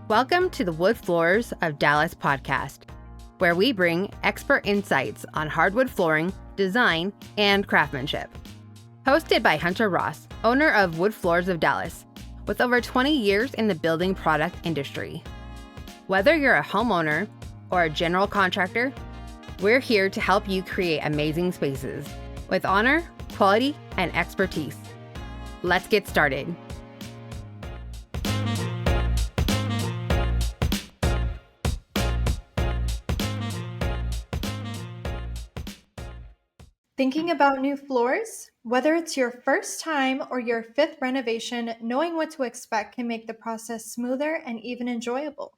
Welcome to the Wood Floors of Dallas podcast, where we bring expert insights on hardwood flooring, design, and craftsmanship. Hosted by Hunter Ross, owner of Wood Floors of Dallas, with over 20 years in the building product industry. Whether you're a homeowner or a general contractor, we're here to help you create amazing spaces with honor, quality, and expertise. Let's get started. Thinking about new floors? Whether it's your first time or your fifth renovation, knowing what to expect can make the process smoother and even enjoyable.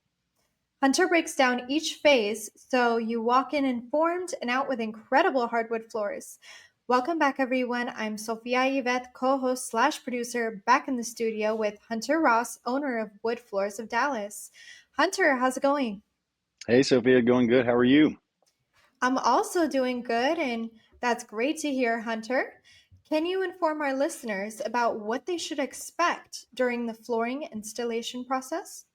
Hunter breaks down each phase so you walk in informed and out with incredible hardwood floors. Welcome back, everyone. I'm Sophia Yvette, co-host / producer, back in the studio with Hunter Ross, owner of Wood Floors of Dallas. Hunter, how's it going? Hey, Sophia, going good. How are you? I'm also doing good, and that's great to hear, Hunter. Can you inform our listeners about what they should expect during the flooring installation process?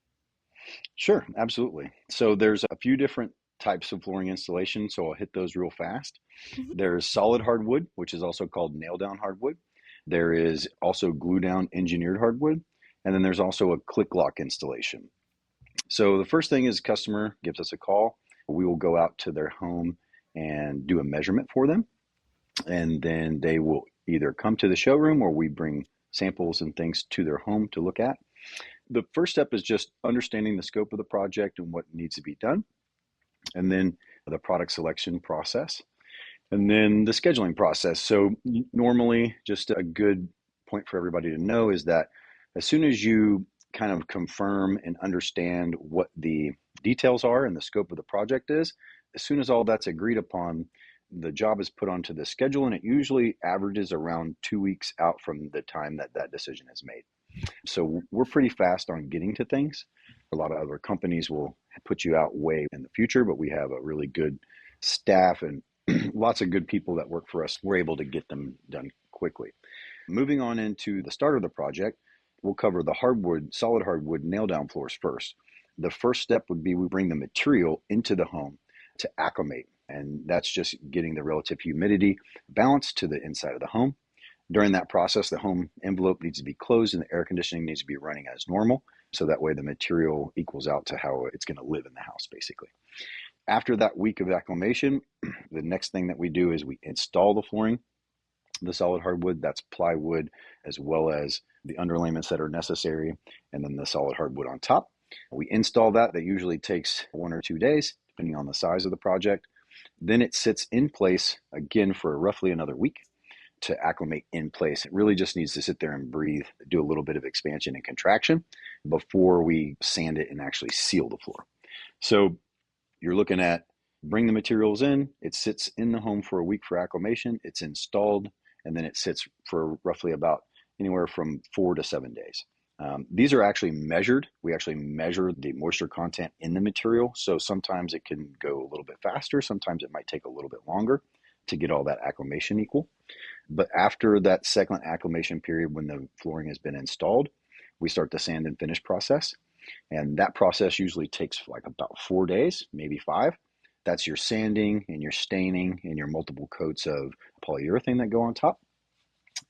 Sure, absolutely. So there's a few different types of flooring installation, so I'll hit those real fast. Mhm. There's solid hardwood, which is also called nail down hardwood. There is also glue down engineered hardwood, and then there's also a click lock installation. So the first thing is customer gives us a call. We will go out to their home and do a measurement for them, and then they will either come to the showroom or we bring samples and things to their home to look at. The first step is just understanding the scope of the project and what needs to be done, and then the product selection process, and then the scheduling process. So normally, just a good point for everybody to know is that as soon as you kind of confirm and understand what the details are and the scope of the project is, as soon as all that's agreed upon, the job is put onto the schedule, and it usually averages around 2 weeks out from the time that that decision is made. So we're pretty fast on getting to things. A lot of other companies will put you out way in the future, but we have a really good staff and lots of good people that work for us. We're able to get them done quickly. Moving on into the start of the project, we'll cover the hardwood, solid hardwood nail down floors first. The first step would be we bring the material into the home to acclimate, and that's just getting the relative humidity balance to the inside of the home. During that process, the home envelope needs to be closed and the air conditioning needs to be running as normal. So that way the material equals out to how it's going to live in the house, basically. After that week of acclimation, the next thing that we do is we install the flooring, the solid hardwood, that's plywood, as well as the underlayments that are necessary, and then the solid hardwood on top. We install that. That usually takes 1 or 2 days, depending on the size of the project. Then it sits in place again for roughly another week to acclimate in place. It really just needs to sit there and breathe, do a little bit of expansion and contraction before we sand it and actually seal the floor. So you're looking at bring the materials in, it sits in the home for a week for acclimation, it's installed, and then it sits for roughly about anywhere from 4 to 7 days. These are actually measured. We actually measure the moisture content in the material. So sometimes it can go a little bit faster. Sometimes it might take a little bit longer to get all that acclimation equal. But after that second acclimation period, when the flooring has been installed, we start the sand and finish process. And that process usually takes like about 4 days, maybe 5. That's your sanding and your staining and your multiple coats of polyurethane that go on top.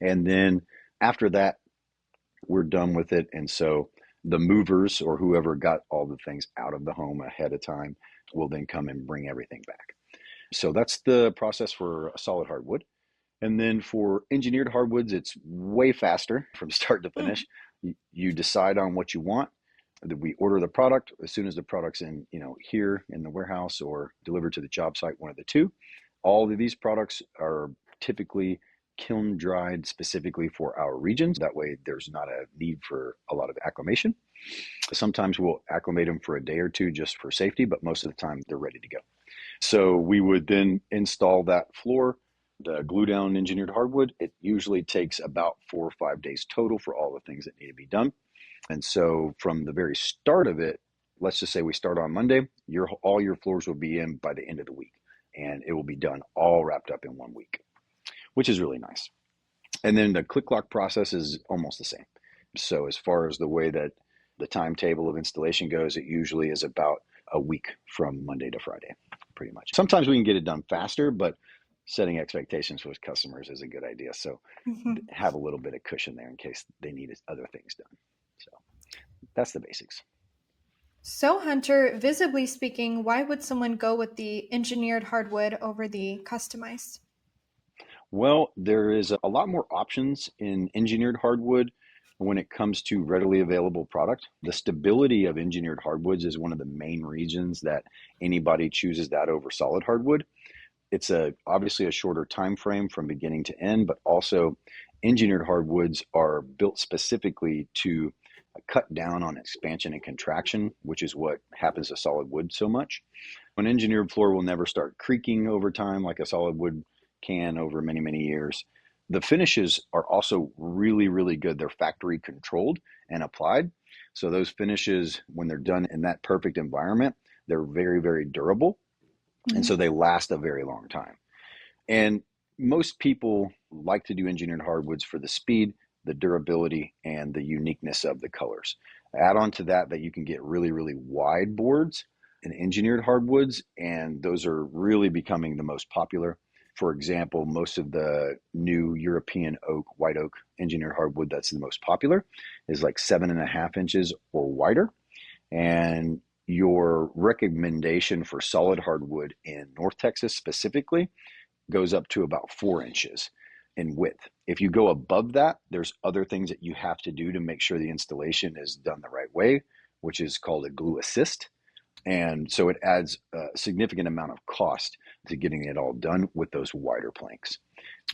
And then after that, we're done with it. And so the movers or whoever got all the things out of the home ahead of time will then come and bring everything back. So that's the process for a solid hardwood. And then for engineered hardwoods, it's way faster from start to finish. You decide on what you want. We order the product as soon as the product's in, here in the warehouse or delivered to the job site, one of the two. All of these products are typically kiln dried specifically for our regions. That way there's not a need for a lot of acclimation. Sometimes we'll acclimate them for a day or two just for safety, but most of the time they're ready to go. So we would then install that floor, the glue down engineered hardwood. It usually takes about 4 or 5 days total for all the things that need to be done. And so from the very start of it, let's just say we start on Monday, all your floors will be in by the end of the week, and it will be done all wrapped up in 1 week, which is really nice. And then the click lock process is almost the same. So as far as the way that the timetable of installation goes, it usually is about a week from Monday to Friday, pretty much. Sometimes we can get it done faster, but setting expectations with customers is a good idea. So have a little bit of cushion there in case they need other things done. So that's the basics. So, Hunter, visibly speaking, why would someone go with the engineered hardwood over the customized? Well, there is a lot more options in engineered hardwood when it comes to readily available product. The stability of engineered hardwoods is one of the main reasons that anybody chooses that over solid hardwood. It's obviously a shorter time frame from beginning to end, but also engineered hardwoods are built specifically to cut down on expansion and contraction, which is what happens to solid wood so much. An engineered floor will never start creaking over time like a solid wood can over many, many years. The finishes are also really, really good. They're factory controlled and applied. So those finishes, when they're done in that perfect environment, they're very, very durable. And so they last a very long time. And most people like to do engineered hardwoods for the speed, the durability, and the uniqueness of the colors. Add on to that you can get really, really wide boards in engineered hardwoods, and those are really becoming the most popular. For example, most of the new European oak, white oak engineered hardwood that's the most popular is like 7.5 inches or wider. And your recommendation for solid hardwood in North Texas specifically goes up to about 4 inches in width. If you go above that, there's other things that you have to do to make sure the installation is done the right way, which is called a glue assist. And so it adds a significant amount of cost to getting it all done with those wider planks.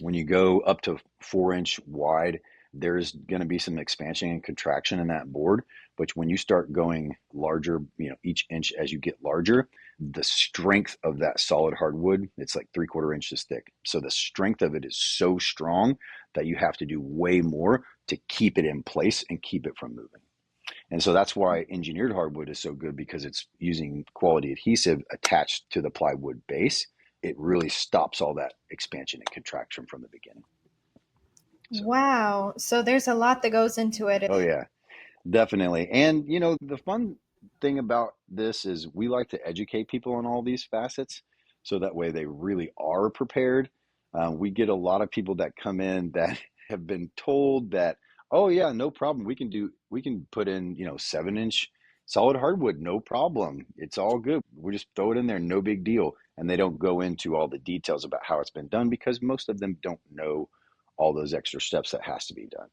When you go up to 4-inch wide, there's going to be some expansion and contraction in that board. But when you start going larger, each inch as you get larger, the strength of that solid hardwood, it's like 3/4 inches thick. So the strength of it is so strong that you have to do way more to keep it in place and keep it from moving. And so that's why engineered hardwood is so good, because it's using quality adhesive attached to the plywood base. It really stops all that expansion and contraction from the beginning. So. Wow. So there's a lot that goes into it. Oh, yeah, definitely. And, the fun thing about this is we like to educate people on all these facets so that way they really are prepared. We get a lot of people that come in that have been told that, oh yeah, no problem. We can put in, 7-inch solid hardwood, no problem. It's all good. We just throw it in there, no big deal. And they don't go into all the details about how it's been done because most of them don't know all those extra steps that has to be done.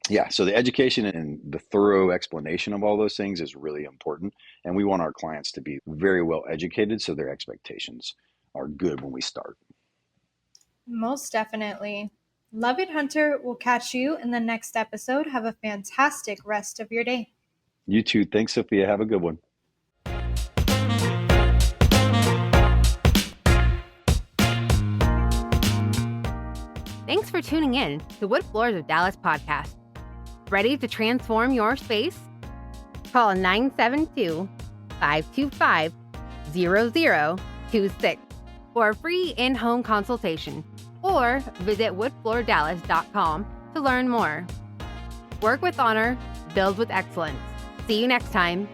Yeah, so the education and the thorough explanation of all those things is really important. And we want our clients to be very well educated so their expectations are good when we start. Most definitely. Love it, Hunter. We'll catch you in the next episode. Have a fantastic rest of your day. You too. Thanks, Sophia. Have a good one. Thanks for tuning in to Wood Floors of Dallas podcast. Ready to transform your space? Call 972-525-0026 for a free in-home consultation, or visit woodfloordallas.com to learn more. Work with honor, build with excellence. See you next time.